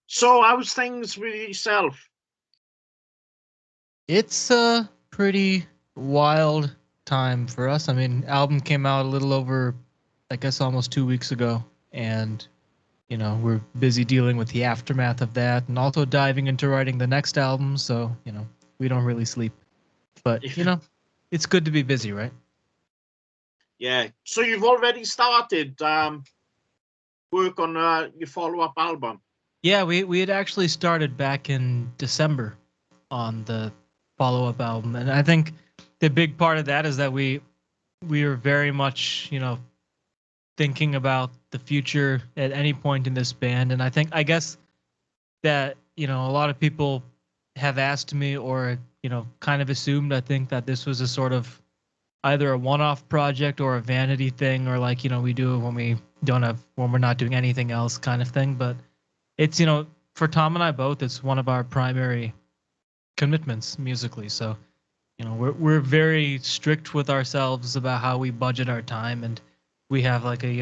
So how's things with yourself? It's a pretty wild time for us. I mean, album came out a little over, I guess, almost 2 weeks ago, and we're busy dealing with the aftermath of that, and also diving into writing the next album. So we don't really sleep, but it's good to be busy, right? Yeah. So you've already started work on your follow-up album. Yeah, we had actually started back in December on the follow up album, and I think the big part of that is that we are very much thinking about the future at any point in this band. And I guess that a lot of people have asked me, or kind of assumed, I think, that this was a sort of either a one-off project or a vanity thing, or like we do it when we're not doing anything else, kind of thing. But it's for Tom and I both, it's one of our primary commitments musically. So we're very strict with ourselves about how we budget our time, and we have like a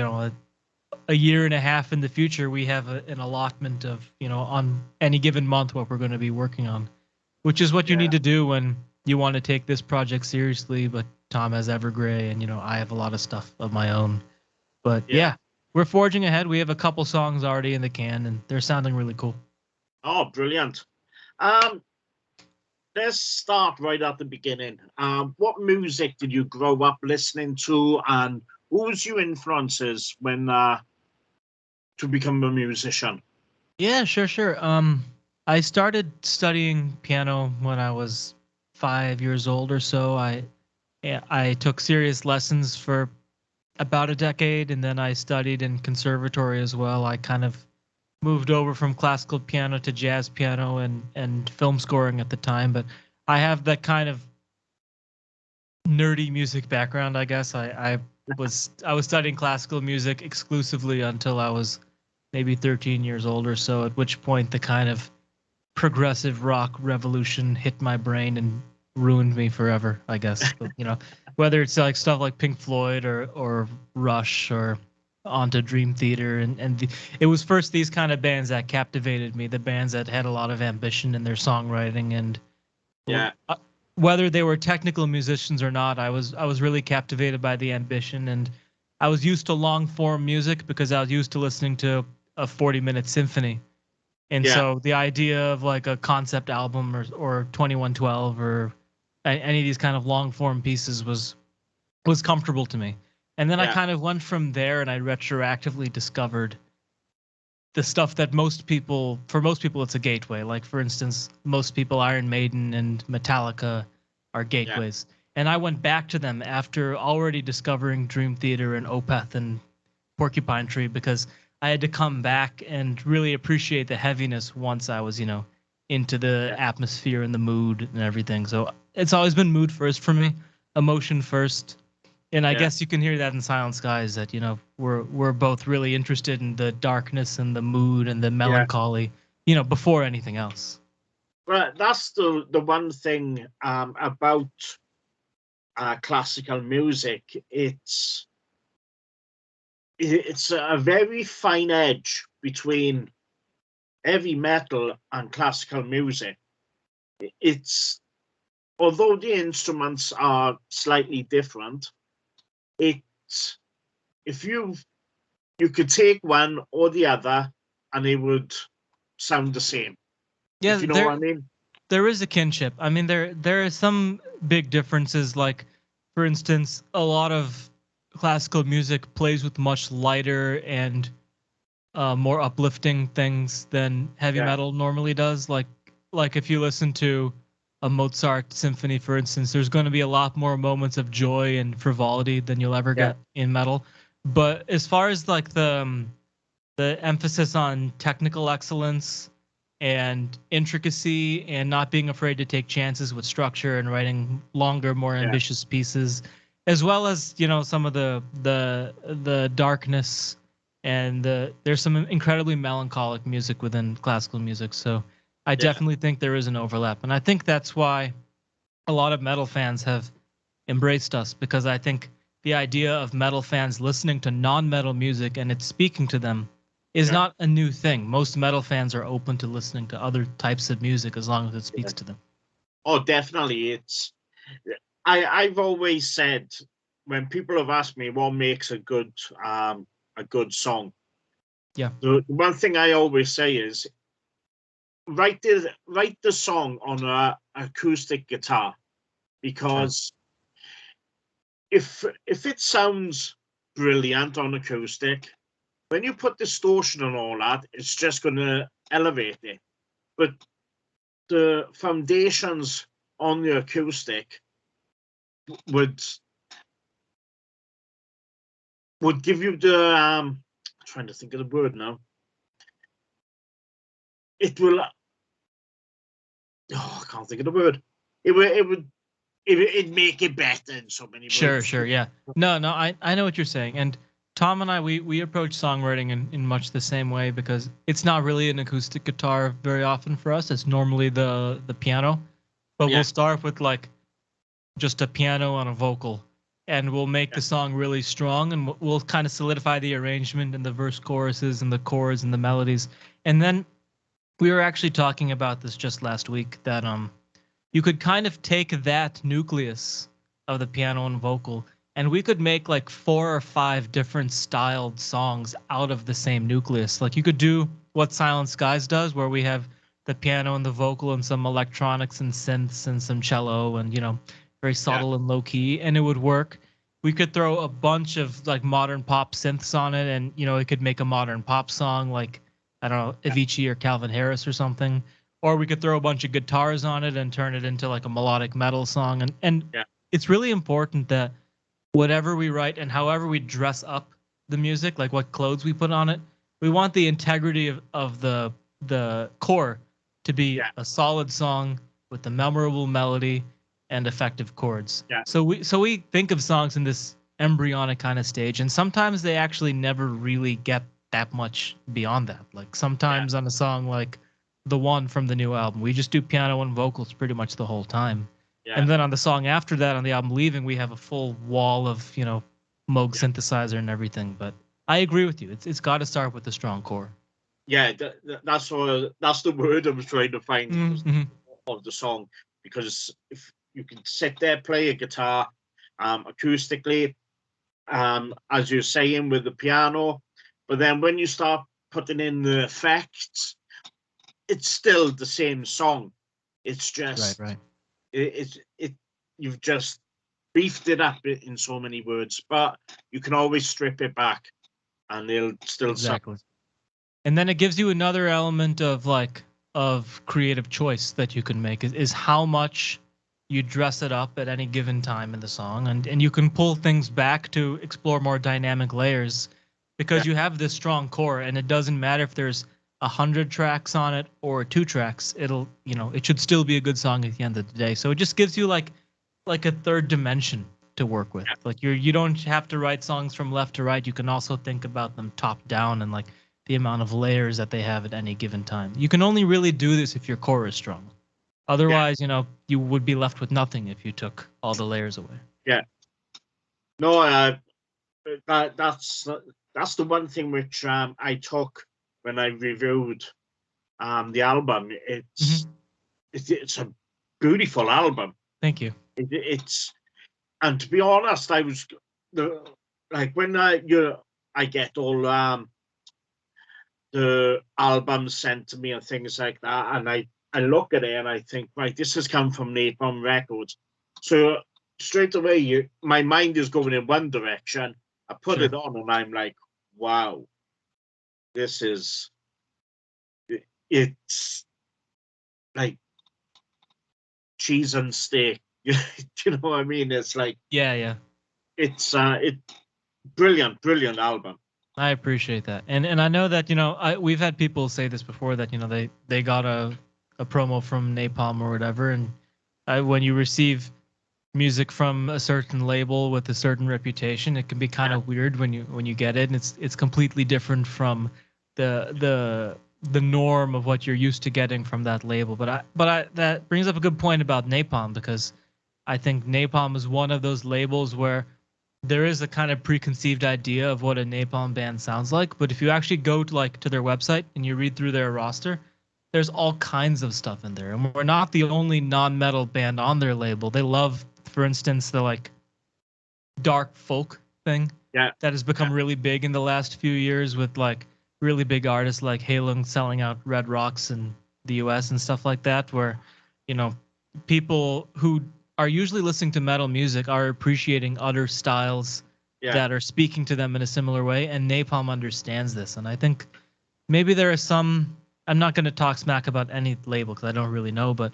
year and a half in the future. We have an allotment of on any given month what we're going to be working on, which is what you Yeah. need to do when you want to take this project seriously. But Tom has Evergrey, and I have a lot of stuff of my own. But Yeah. yeah, we're forging ahead. We have a couple songs already in the can, and they're sounding really cool. Oh, brilliant. Um, let's start right at the beginning. What music did you grow up listening to, and who was your influences when to become a musician? Yeah, sure. I started studying piano when I was 5 years old or so. I took serious lessons for about a decade, and then I studied in conservatory as well. I kind of moved over from classical piano to jazz piano and film scoring at the time, but I have that kind of nerdy music background, I guess. I was studying classical music exclusively until I was maybe 13 years old or so, at which point the kind of progressive rock revolution hit my brain and ruined me forever, I guess. But whether it's like stuff like Pink Floyd or Rush or onto Dream Theater, it was first these kind of bands that captivated me, the bands that had a lot of ambition in their songwriting, and Yeah. whether they were technical musicians or not, I was really captivated by the ambition. And I was used to long form music because I was used to listening to a 40-minute symphony. And Yeah. so the idea of like a concept album or 2112 or any of these kind of long form pieces was comfortable to me. And then I Yeah. kind of went from there, and I retroactively discovered the stuff that for most people, it's a gateway. Like, for instance, most people, Iron Maiden and Metallica are Yeah. gateways. And I went back to them after already discovering Dream Theater and Opeth and Porcupine Tree, because I had to come back and really appreciate the heaviness once I was, into the Yeah. atmosphere and the mood and everything. So it's always been mood first for me, emotion first. And I Yeah. guess you can hear that in Silent Skies, that we're both really interested in the darkness and the mood and the Yeah. melancholy, before anything else. Well, that's the one thing about classical music. It's a very fine edge between heavy metal and classical music. It's although the instruments are slightly different, it's if you could take one or the other and it would sound the same. Yeah, If you know what I mean? there is a kinship. I mean, there are some big differences. Like, for instance, a lot of classical music plays with much lighter and more uplifting things than heavy Yeah. metal normally does. Like if you listen to a Mozart symphony, for instance, there's going to be a lot more moments of joy and frivolity than you'll ever Yeah. get in metal. But as far as like the emphasis on technical excellence and intricacy and not being afraid to take chances with structure and writing longer, more Yeah. ambitious pieces, as well as some of the darkness, and there's some incredibly melancholic music within classical music. So I Yeah. definitely think there is an overlap, and I think that's why a lot of metal fans have embraced us, because I think the idea of metal fans listening to non-metal music and it's speaking to them is not a new thing. Most metal fans are open to listening to other types of music as long as it speaks to them. Oh, definitely. I've always said, when people have asked me what makes a good song, the one thing I always say is write the song on a acoustic guitar, because if it sounds brilliant on acoustic, when you put distortion and all that, it's just going to elevate it. But the foundations on the acoustic would give you the I'm trying to think of the word now. It will. I can't think of the word. It'd make it better in so many words. Sure, yeah. No, I know what you're saying. And Tom and I, we approach songwriting in much the same way, because it's not really an acoustic guitar very often for us. It's normally the piano, but we'll start with like just a piano on a vocal, and we'll make the song really strong, and we'll kind of solidify the arrangement and the verse choruses and the chords and the melodies. And then we were actually talking about this just last week, that you could kind of take that nucleus of the piano and vocal, and we could make like 4 or 5 different styled songs out of the same nucleus. Like you could do what Silent Skies does, where we have the piano and the vocal and some electronics and synths and some cello and, very subtle and low key, and it would work. We could throw a bunch of like modern pop synths on it, and it could make a modern pop song, like, I don't know, Avicii or Calvin Harris or something. Or we could throw a bunch of guitars on it and turn it into like a melodic metal song. And it's really important that whatever we write and however we dress up the music, like what clothes we put on it, we want the integrity of the core to be a solid song with a memorable melody and effective chords. So we think of songs in this embryonic kind of stage, and sometimes they actually never really get that much beyond that. Like sometimes on a song like The One from the new album, we just do piano and vocals pretty much the whole time. And then on the song after that, on the album Leaving, we have a full wall of, Moog synthesizer and everything. But I agree with you. It's got to start with the strong core. Yeah, that's the word I was trying to find of the song, because if you can sit there, play a guitar acoustically, as you're saying with the piano, but then when you start putting in the effects, it's still the same song. It's just right. You've just beefed it up in so many words, but you can always strip it back, and it'll still sound. And then it gives you another element of creative choice that you can make is how much you dress it up at any given time in the song, and you can pull things back to explore more dynamic layers, because you have this strong core, and it doesn't matter if there's 100 tracks on it or 2 tracks. It'll, it should still be a good song at the end of the day. So it just gives you like a third dimension to work with. Like you don't have to write songs from left to right. You can also think about them top down and like the amount of layers that they have at any given time. You can only really do this if your core is strong. Otherwise, you would be left with nothing if you took all the layers away. Yeah. No, that's the one thing which I took when I reviewed the album. It's a beautiful album. Thank you. And to be honest, I was when I get all the albums sent to me and things like that, and I look at it and I think, right, this has come from Napalm Records. So straight away, my mind is going in one direction. I put it on and I'm like, wow, it's like cheese and steak. You know what I mean? It's like, it's brilliant album. I appreciate that. And I know that, we've had people say this before, that, they got a promo from Napalm or whatever. And when you receive music from a certain label with a certain reputation, it can be kind of weird when you get it. And it's completely different from the norm of what you're used to getting from that label. But that brings up a good point about Napalm, because I think Napalm is one of those labels where there is a kind of preconceived idea of what a Napalm band sounds like, but if you actually go to their website and you read through their roster, there's all kinds of stuff in there. And we're not the only non-metal band on their label. They love, for instance, the like dark folk thing that has become really big in the last few years with like really big artists like Halung selling out Red Rocks in the US and stuff like that, where, you know, people who are usually listening to metal music are appreciating other styles that are speaking to them in a similar way, and Napalm understands this. And I think maybe there are some, I'm not going to talk smack about any label because I don't really know, but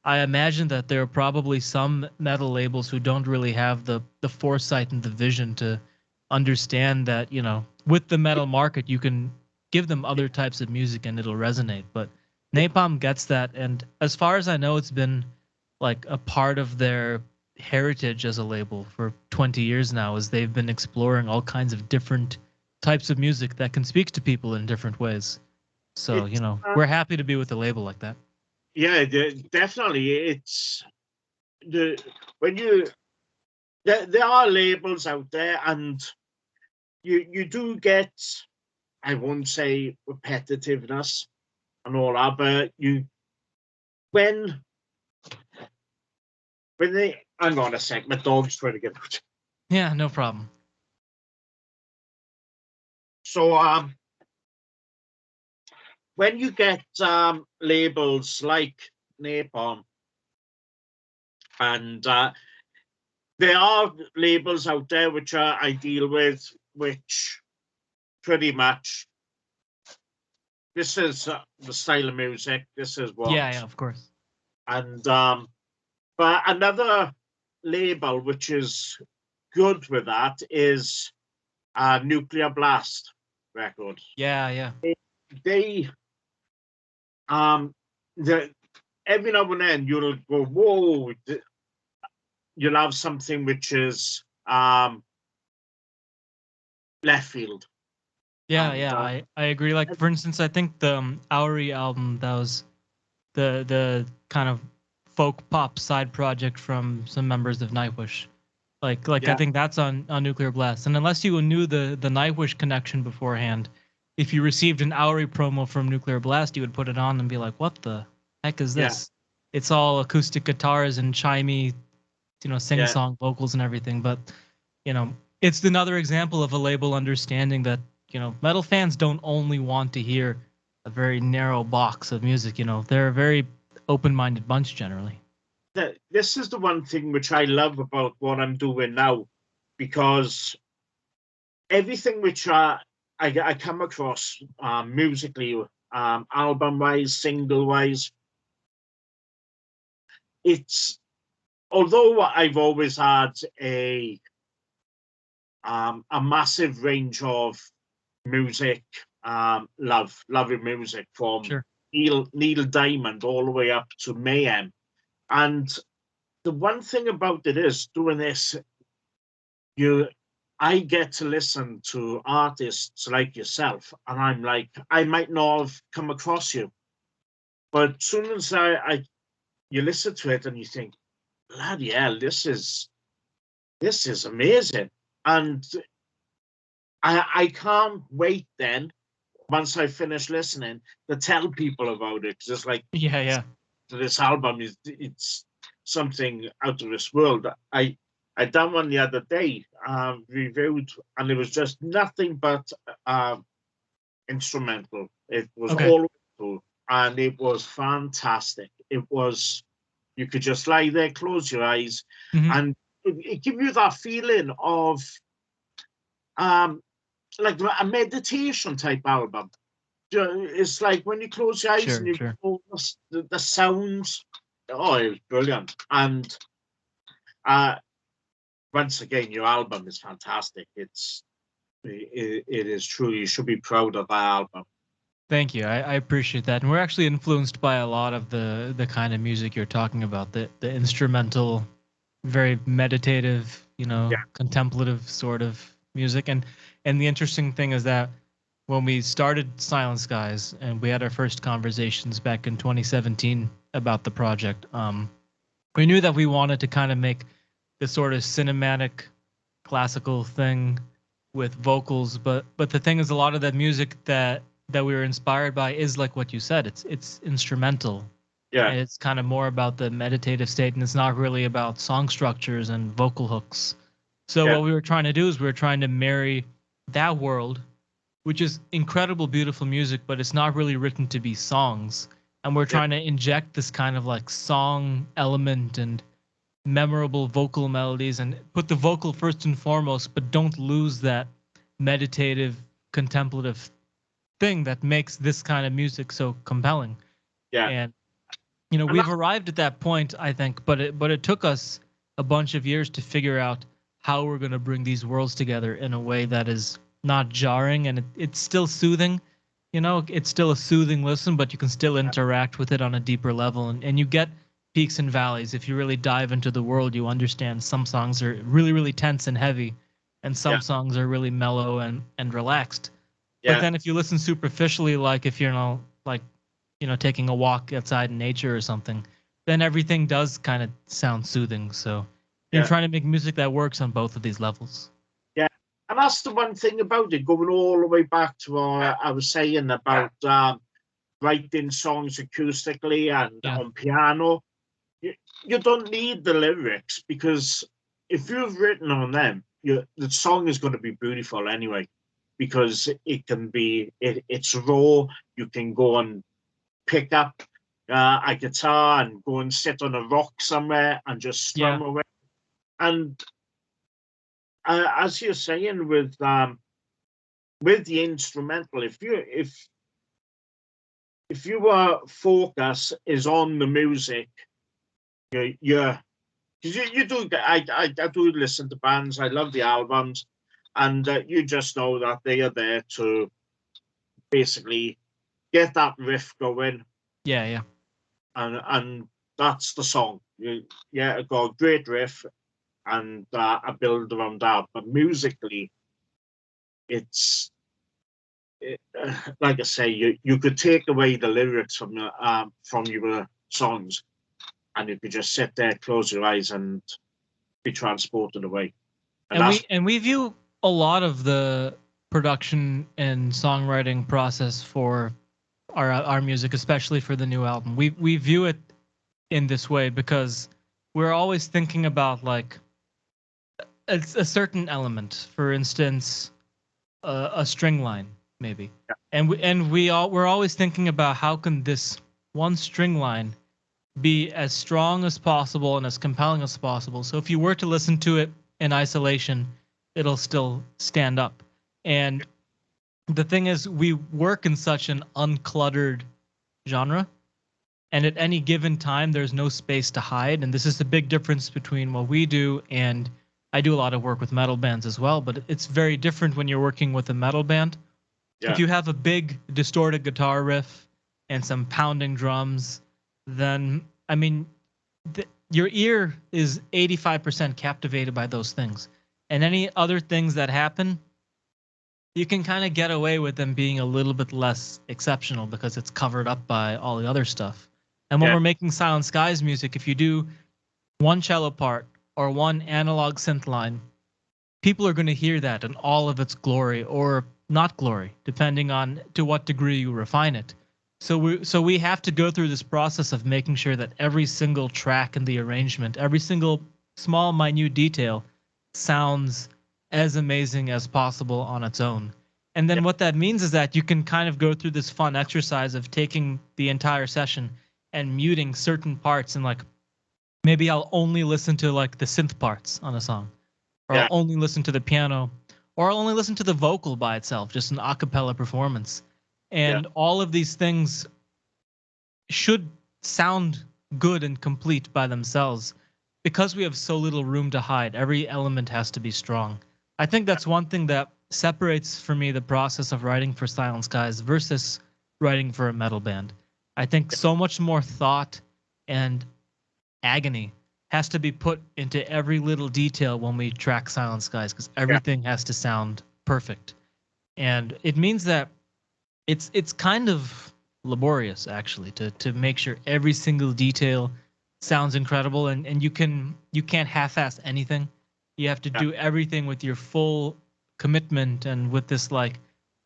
I imagine that there are probably some metal labels who don't really have the foresight and the vision to understand that, you know, with the metal market, you can give them other types of music and it'll resonate. But Napalm gets that, and as far as I know, it's been like a part of their heritage as a label for 20 years now, as they've been exploring all kinds of different types of music that can speak to people in different ways. So, you know, we're happy to be with a label like that. Yeah, definitely. It's when you there are labels out there, and you do get, I won't say repetitiveness and all that, but when they, hang on a sec, my dog's trying to get out. Yeah, no problem. So when you get labels like Napalm, and there are labels out there which I deal with, which pretty much, this is the style of music, this is what. Yeah, of course. And but another label which is good with that is Nuclear Blast Records. Yeah. They every now and then you'll go, whoa, you'll have something which is left field. I agree. Like, for instance, I think the Auri album, that was the kind of folk pop side project from some members of Nightwish. Like I think that's on Nuclear Blast. And unless you knew the Nightwish connection beforehand, if you received an Auri promo from Nuclear Blast, you would put it on and be like, "What the heck is this?" It's all acoustic guitars and chimey, you know, sing-song vocals and everything. But, you know, it's another example of a label understanding that, you know, metal fans don't only want to hear a very narrow box of music. You know, they're a very open-minded bunch generally. This is the one thing which I love about what I'm doing now, because everything which I come across musically, album-wise, single-wise, it's, although I've always had a massive range of music, loving music from Neil Diamond all the way up to Mayhem. And the one thing about it is, doing this, I get to listen to artists like yourself, and I'm like, I might not have come across you, but as soon as you listen to it and you think, bloody hell, this is amazing. And I can't wait then, once I finish listening, to tell people about it. Just like, this album it's something out of this world. I done one the other day, reviewed, and it was just nothing but instrumental. It was all through, and it was fantastic. It was, you could just lie there, close your eyes, and it gives you that feeling of like a meditation type album. It's like when you close your eyes and you feel the sounds. Oh, it was brilliant. And once again, your album is fantastic. It is true. You should be proud of that album. Thank you. I appreciate that. And we're actually influenced by a lot of the kind of music you're talking about, the instrumental, very meditative, you know, contemplative sort of music. And the interesting thing is that when we started Silent Skies and we had our first conversations back in 2017 about the project, we knew that we wanted to kind of make this sort of cinematic classical thing with vocals, but the thing is, a lot of that music that we were inspired by is like what you said. It's instrumental, Yeah. and it's kind of more about the meditative state, and it's not really about song structures and vocal hooks. So Yeah. what we were trying to do is we were trying to marry that world, which is incredible, beautiful music, but it's not really written to be songs. And we're trying to inject this kind of like song element and memorable vocal melodies and put the vocal first and foremost, but don't lose that meditative, contemplative thing that makes this kind of music so compelling. Yeah. And we've arrived at that point, I think, but it took us a bunch of years to figure out how we're going to bring these worlds together in a way that is not jarring, and it's still soothing. It's still a soothing listen, but you can still interact with it on a deeper level, and you get peaks and valleys. If you really dive into the world, you understand some songs are really, really tense and heavy, and some songs are really mellow and relaxed. But then if you listen superficially, like if you're taking a walk outside in nature or something, then everything does kind of sound soothing. So you're trying to make music that works on both of these levels. Yeah, and that's the one thing about it, going all the way back to what I was saying about writing songs acoustically and on piano. You don't need the lyrics, because if you've written on them, the song is going to be beautiful anyway, because it's raw. You can go and pick up a guitar and go and sit on a rock somewhere and just strum away. And as you're saying with the instrumental, if your focus is on the music, you do. I do listen to bands. I love the albums, and you just know that they are there to basically get that riff going. Yeah. And that's the song. It got a great riff, and I build around that. But musically, like I say, you could take away the lyrics from your songs, and you could just sit there, close your eyes, and be transported away. And we view a lot of the production and songwriting process for our music, especially for the new album. We view it in this way because we're always thinking about like a certain element. For instance, a string line maybe, and we're always thinking about how can this one string line be as strong as possible and as compelling as possible. So if you were to listen to it in isolation, it'll still stand up. And the thing is, we work in such an uncluttered genre, and at any given time, there's no space to hide. And this is the big difference between what we do, and I do a lot of work with metal bands as well, but it's very different when you're working with a metal band. If you have a big distorted guitar riff and some pounding drums, then, I mean, your ear is 85% captivated by those things. And any other things that happen, you can kind of get away with them being a little bit less exceptional because it's covered up by all the other stuff. And when we're making Silent Skies music, if you do one cello part or one analog synth line, people are going to hear that in all of its glory or not glory, depending on to what degree you refine it. So we have to go through this process of making sure that every single track in the arrangement, every single small, minute detail sounds as amazing as possible on its own. And then what that means is that you can kind of go through this fun exercise of taking the entire session and muting certain parts, and like maybe I'll only listen to like the synth parts on a song, or I'll only listen to the piano, or I'll only listen to the vocal by itself, just an a cappella performance. And all of these things should sound good and complete by themselves. Because we have so little room to hide, every element has to be strong. I think that's one thing that separates for me the process of writing for Silent Skies versus writing for a metal band. I think so much more thought and agony has to be put into every little detail when we track Silent Skies, because everything has to sound perfect. And it means that it's kind of laborious, actually, to make sure every single detail sounds incredible, and you can't half-ass anything. You have to do everything with your full commitment and with this like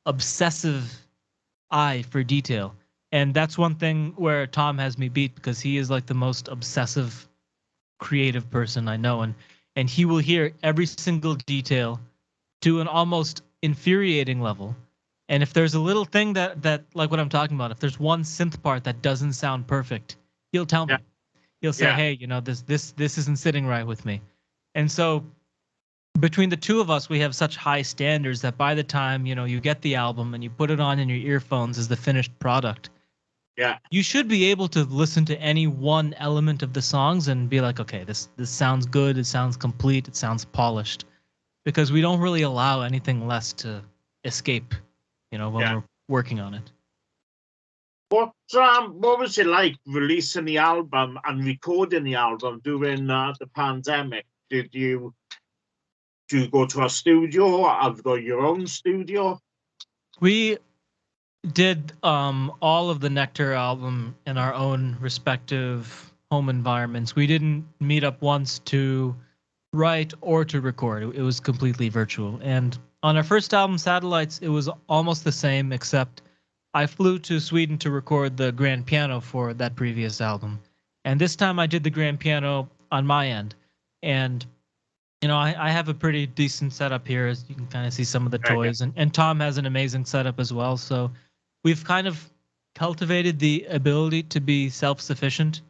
obsessive eye for detail. And that's one thing where Tom has me beat, because he is like the most obsessive creative person I know, and he will hear every single detail to an almost infuriating level. And if there's a little thing that like what I'm talking about, if there's one synth part that doesn't sound perfect, he'll tell me. He'll say, "Hey, you know, this isn't sitting right with me." And so between the two of us, we have such high standards that by the time, you know, you get the album and you put it on in your earphones as the finished product, you should be able to listen to any one element of the songs and be like, okay, this sounds good, it sounds complete, it sounds polished, because we don't really allow anything less to escape, you know, when we're working on it. What was it like releasing the album and recording the album during the pandemic? Do you go to a studio? Have you got your own studio? We did all of the Nectar album in our own respective home environments. We didn't meet up once to write or to record. It was completely virtual. And on our first album, Satellites, it was almost the same, except I flew to Sweden to record the grand piano for that previous album. And this time I did the grand piano on my end. And, you know, I have a pretty decent setup here, as you can kind of see some of the toys. And Tom has an amazing setup as well. So we've kind of cultivated the ability to be self-sufficient.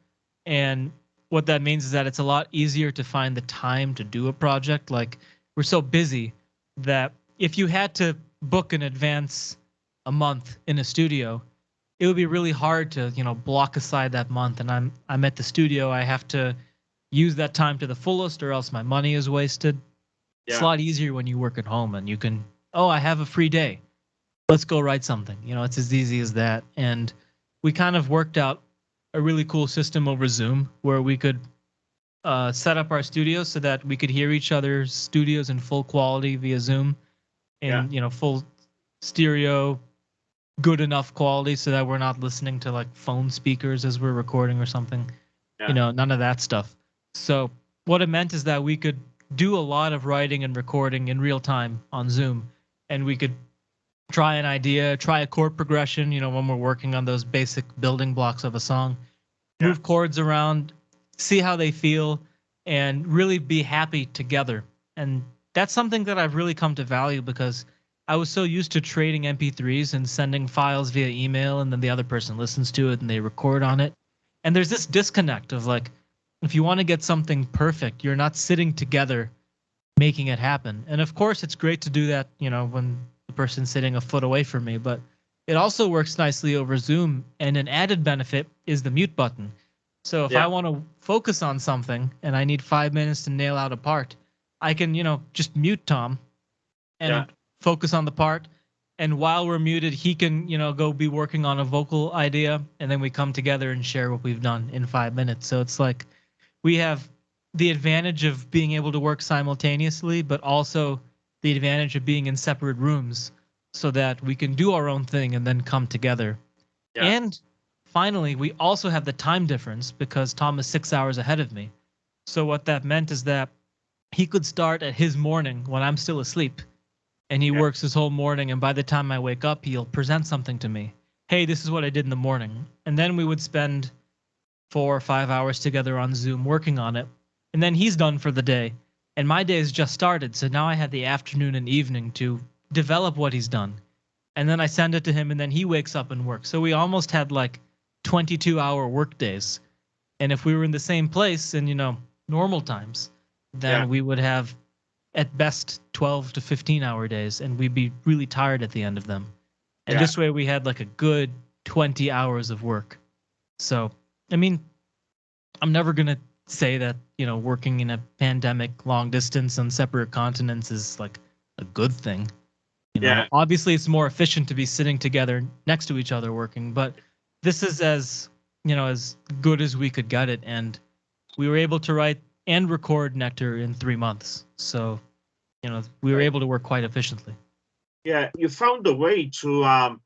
And what that means is that it's a lot easier to find the time to do a project. Like, we're so busy that if you had to book in advance a month in a studio, it would be really hard to, you know, block aside that month. And I'm at the studio, I have to use that time to the fullest, or else my money is wasted. It's a lot easier when you work at home and you can, oh, I have a free day, let's go write something. You know, it's as easy as that. And we kind of worked out a really cool system over Zoom where we could set up our studios so that we could hear each other's studios in full quality via Zoom, and you know, full stereo, good enough quality so that we're not listening to like phone speakers as we're recording or something. You know, none of that stuff. So what it meant is that we could do a lot of writing and recording in real time on Zoom, and we could try an idea, try a chord progression, you know, when we're working on those basic building blocks of a song, move chords around, see how they feel, and really be happy together. And that's something that I've really come to value, because I was so used to trading MP3s and sending files via email, and then the other person listens to it and they record on it. And there's this disconnect of like, if you want to get something perfect, you're not sitting together making it happen. And of course, it's great to do that, you know, when the person's sitting a foot away from me, but it also works nicely over Zoom. And an added benefit is the mute button. So if I want to focus on something and I need 5 minutes to nail out a part, I can, you know, just mute Tom and focus on the part. And while we're muted, he can, you know, go be working on a vocal idea, and then we come together and share what we've done in 5 minutes. So it's like we have the advantage of being able to work simultaneously, but also the advantage of being in separate rooms so that we can do our own thing and then come together. And finally, we also have the time difference, because Tom is 6 hours ahead of me. So what that meant is that he could start at his morning when I'm still asleep, and he works his whole morning, and by the time I wake up, he'll present something to me. Hey, this is what I did in the morning. And then we would spend 4 or 5 hours together on Zoom working on it. And then he's done for the day. And my day has just started, so now I have the afternoon and evening to develop what he's done. And then I send it to him, and then he wakes up and works. So we almost had like 22-hour work days. And if we were in the same place in, you know, normal times, then we would have at best 12 to 15-hour days, and we'd be really tired at the end of them. And this way we had like a good 20 hours of work. So, I mean, I'm never going to say that, you know, working in a pandemic long distance on separate continents is like a good thing. You know, obviously it's more efficient to be sitting together next to each other working, but this is as, you know, as good as we could get it. And we were able to write and record Nectar in 3 months. So, you know, we were able to work quite efficiently. Yeah, you found a way to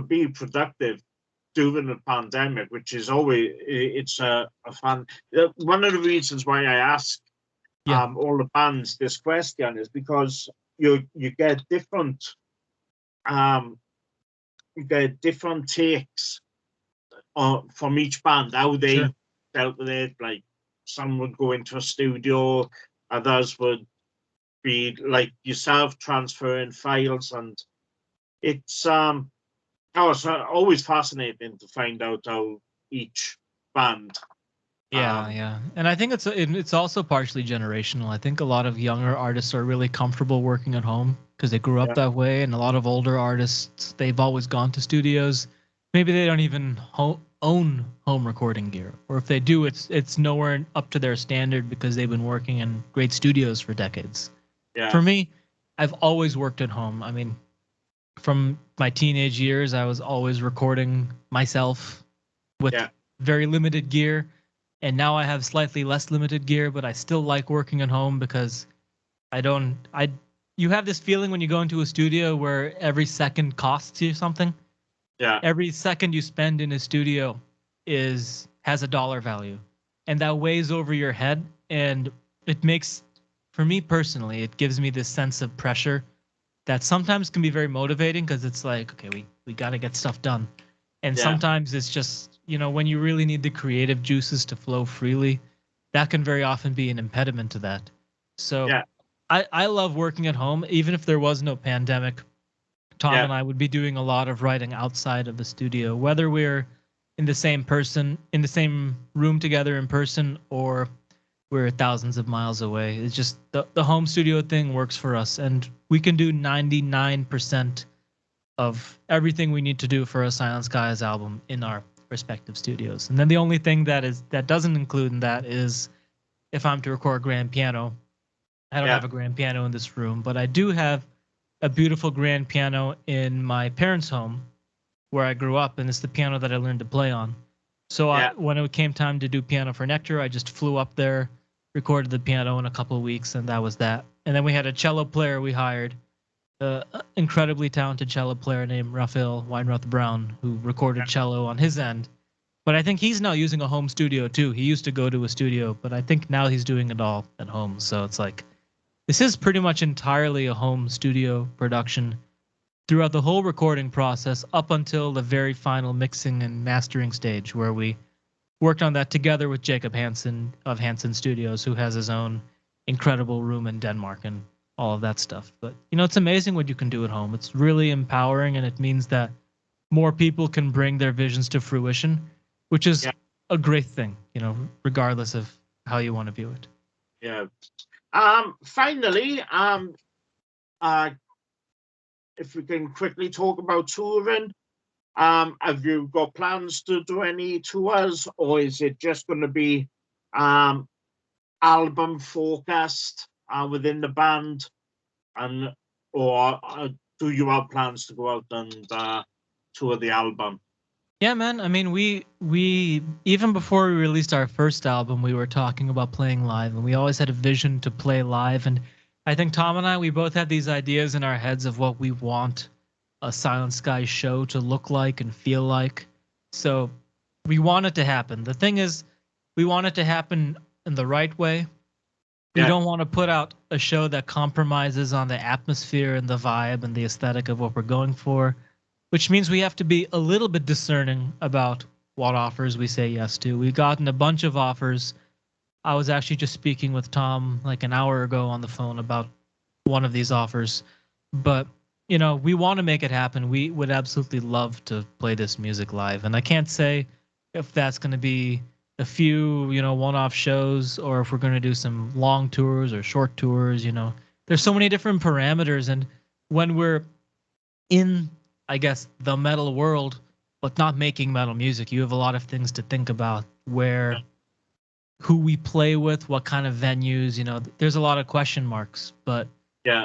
be productive during the pandemic, which is always, it's a fun. One of the reasons why I ask all the bands this question is because you get different takes from each band, how they dealt with it. Like some would go into a studio, others would be like yourself transferring files, and it's always fascinating to find out how each band. Yeah, and I think it's also partially generational. I think a lot of younger artists are really comfortable working at home because they grew up that way, and a lot of older artists, they've always gone to studios. Maybe they don't even own home recording gear, or if they do, it's nowhere up to their standard because they've been working in great studios for decades. For me, I've always worked at home. I mean, from my teenage years, I was always recording myself with very limited gear. And now I have slightly less limited gear, but I still like working at home because you have this feeling when you go into a studio where every second costs you something. Yeah. Every second you spend in a studio has a dollar value, and that weighs over your head. And it makes, for me personally, it gives me this sense of pressure that sometimes can be very motivating because it's like, okay, we got to get stuff done. And sometimes it's just, when you really need the creative juices to flow freely, that can very often be an impediment to that. So I love working at home. Even if there was no pandemic, Tom and I would be doing a lot of writing outside of the studio, whether we're in the same room together in person, or we're thousands of miles away. It's just the home studio thing works for us, and we can do 99% of everything we need to do for a Silent Skies album in our respective studios. And then the only thing that doesn't include in that is if I'm to record grand piano. I don't have a grand piano in this room, but I do have a beautiful grand piano in my parents' home where I grew up, and it's the piano that I learned to play on. So when it came time to do piano for Nectar, I just flew up there, recorded the piano in a couple of weeks, and that was that. And then we had a cello player we hired, incredibly talented cello player named Raphael Weinroth Brown, who recorded cello on his end. But I think he's now using a home studio too. He used to go to a studio, but I think now he's doing it all at home. So it's like, this is pretty much entirely a home studio production throughout the whole recording process up until the very final mixing and mastering stage, where we worked on that together with Jacob Hansen of Hansen Studios, who has his own incredible room in Denmark and all of that stuff. But, it's amazing what you can do at home. It's really empowering, and it means that more people can bring their visions to fruition, which is a great thing, regardless of how you want to view it. Yeah. Finally, if we can quickly talk about touring, have you got plans to do any tours, or is it just going to be album focused within the band, or do you have plans to go out and tour the album? Yeah, man. I mean, we even before we released our first album, we were talking about playing live, and we always had a vision to play live. And I think Tom and I, we both had these ideas in our heads of what we want a Silent Sky show to look like and feel like. So we want it to happen. The thing is, we want it to happen in the right way. We don't want to put out a show that compromises on the atmosphere and the vibe and the aesthetic of what we're going for, which means we have to be a little bit discerning about what offers we say yes to. We've gotten a bunch of offers. I was actually just speaking with Tom like an hour ago on the phone about one of these offers. But, we want to make it happen. We would absolutely love to play this music live. And I can't say if that's going to be a few, one-off shows, or if we're going to do some long tours or short tours. There's so many different parameters. And when we're in, I guess, the metal world, but not making metal music, you have a lot of things to think about, who we play with, what kind of venues, there's a lot of question marks, but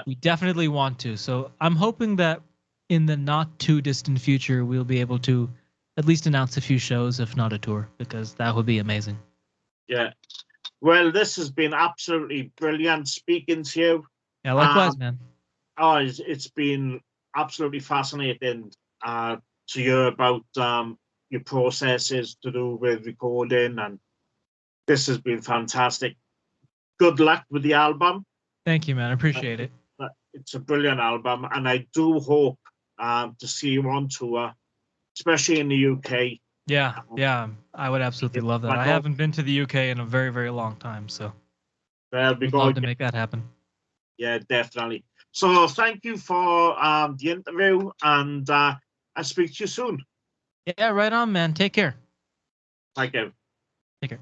we definitely want to. So I'm hoping that in the not too distant future, we'll be able to at least announce a few shows, if not a tour, because that would be amazing. Yeah. Well, this has been absolutely brilliant speaking to you. Yeah, likewise, man. Oh, it's been absolutely fascinating to hear about your processes to do with recording, and this has been fantastic. good luck with the album. Thank you, man. I appreciate it. It's a brilliant album, and I do hope to see you on tour, especially in the UK. Yeah, I would absolutely love that. I haven't been to the UK in a very, very long time, so I'd love to make that happen. Yeah, definitely. So thank you for the interview, and I'll speak to you soon. Yeah, right on, man. Take care. Thank you. Take care.